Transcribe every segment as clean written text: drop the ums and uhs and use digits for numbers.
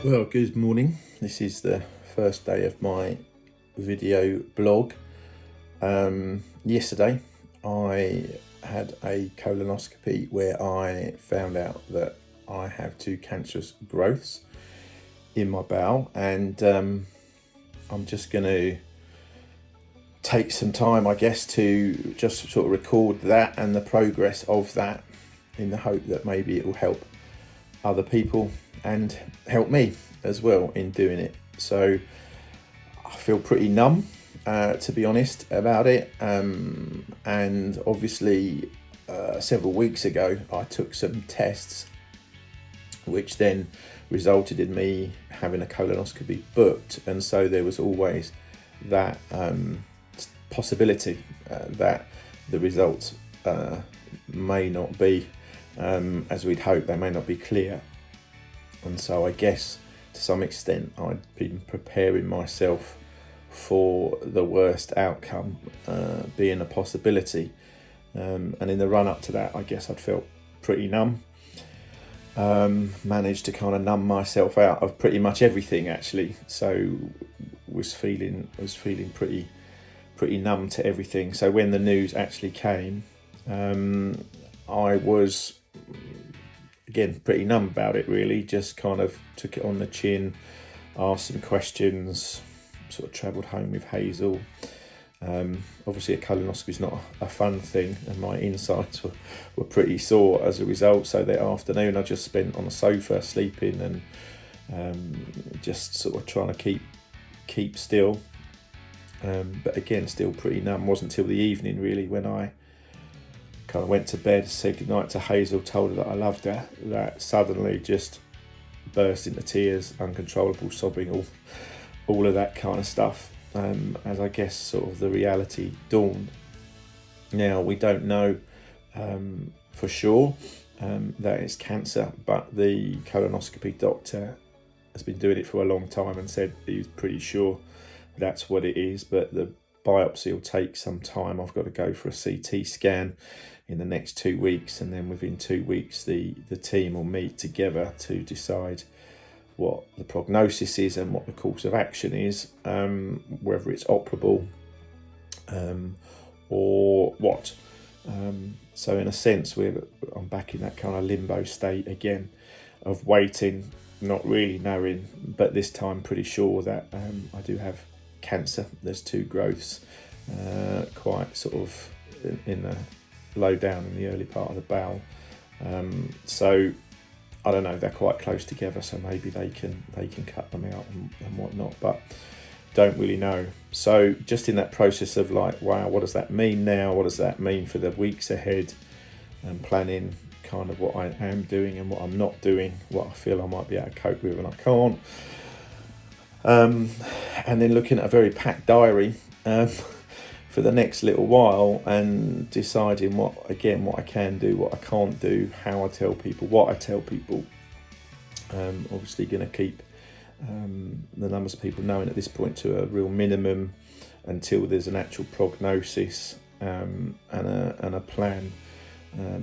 Well, good morning. This is the first day of my video blog. Yesterday I had a colonoscopy where I found out that I have two cancerous growths in my bowel, and I'm just going to take some time, I guess, to just sort of record that and the progress of that, in the hope that maybe it will help other people and help me as well in doing it. So I feel pretty numb, to be honest, about it. And obviously several weeks ago I took some tests which then resulted in me having a colonoscopy booked, and so there was always that possibility that the results may not be as we'd hope. They may not be clear. And so I guess to some extent I'd been preparing myself for the worst outcome being a possibility. And in the run up to that, I guess I'd felt pretty numb. Managed to kind of numb myself out of pretty much everything, actually. So was feeling pretty numb to everything. So when the news actually came, I was again pretty numb about it, really. Just kind of took it on the chin, asked some questions, sort of travelled home with Hazel. Obviously a colonoscopy is not a fun thing, and my insides were pretty sore as a result. So that afternoon I just spent on the sofa sleeping and just sort of trying to keep still. But again, still pretty numb. It wasn't until the evening really when I kind of went to bed, said goodnight to Hazel, told her that I loved her, that suddenly just burst into tears, uncontrollable sobbing, all of that kind of stuff, as I guess sort of the reality dawned. Now, we don't know for sure that it's cancer, but the colonoscopy doctor has been doing it for a long time and said he's pretty sure that's what it is, but the biopsy will take some time. I've got to go for a CT scan in the next 2 weeks, and then within 2 weeks the team will meet together to decide what the prognosis is and what the course of action is, whether it's operable or what. So in a sense I'm back in that kind of limbo state again of waiting, not really knowing, but this time pretty sure that I do have cancer. There's two growths, quite sort of in the low down in the early part of the bowel. So I don't know, they're quite close together, so maybe they can cut them out and whatnot, but don't really know. So just in that process of like, wow, what does that mean now? What does that mean for the weeks ahead? And planning kind of what I am doing and what I'm not doing, what I feel I might be able to cope with and I can't. And then looking at a very packed diary for the next little while, and deciding what I can do, what I can't do, how I tell people, what I tell people. Obviously going to keep the numbers of people knowing at this point to a real minimum until there's an actual prognosis and a plan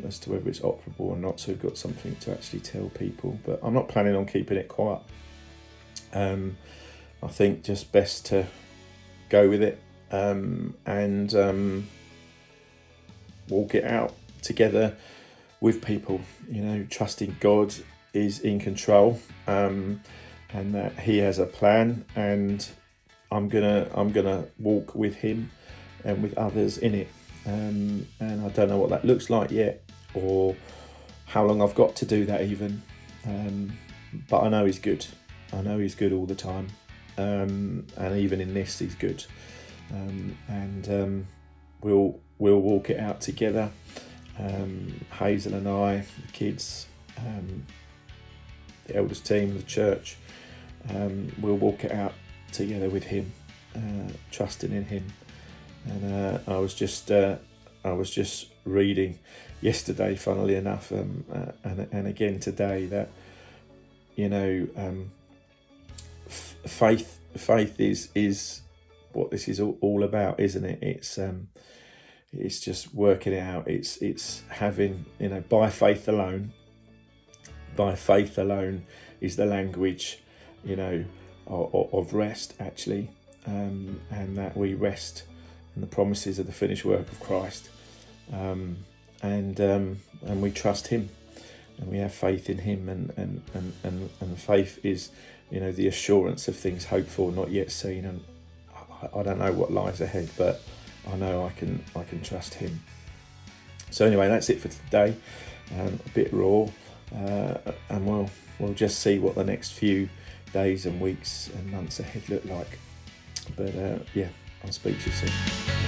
as to whether it's operable or not, so we've got something to actually tell people. But I'm not planning on keeping it quiet. I think just best to go with it and walk it out together with people, trusting God is in control, and that he has a plan, and I'm gonna walk with him and with others in it, and I don't know what that looks like yet, or how long I've got to do that even, but I know he's good. I know he's good all the time, and even in this he's good, and we'll walk it out together. Hazel and I, the kids, the elders team, the church, we'll walk it out together with him, trusting in him. And I was just reading yesterday, funnily enough, and again today, that faith is what this is all about, isn't it? It's just working it out. It's having, by faith alone is the language of rest actually, and that we rest in the promises of the finished work of Christ, and we trust Him, and we have faith in Him, and faith is, the assurance of things hoped for, not yet seen. And I don't know what lies ahead, but I know I can trust Him. So anyway, that's it for today. A bit raw, and we'll just see what the next few days and weeks and months ahead look like. But I'll speak to you soon.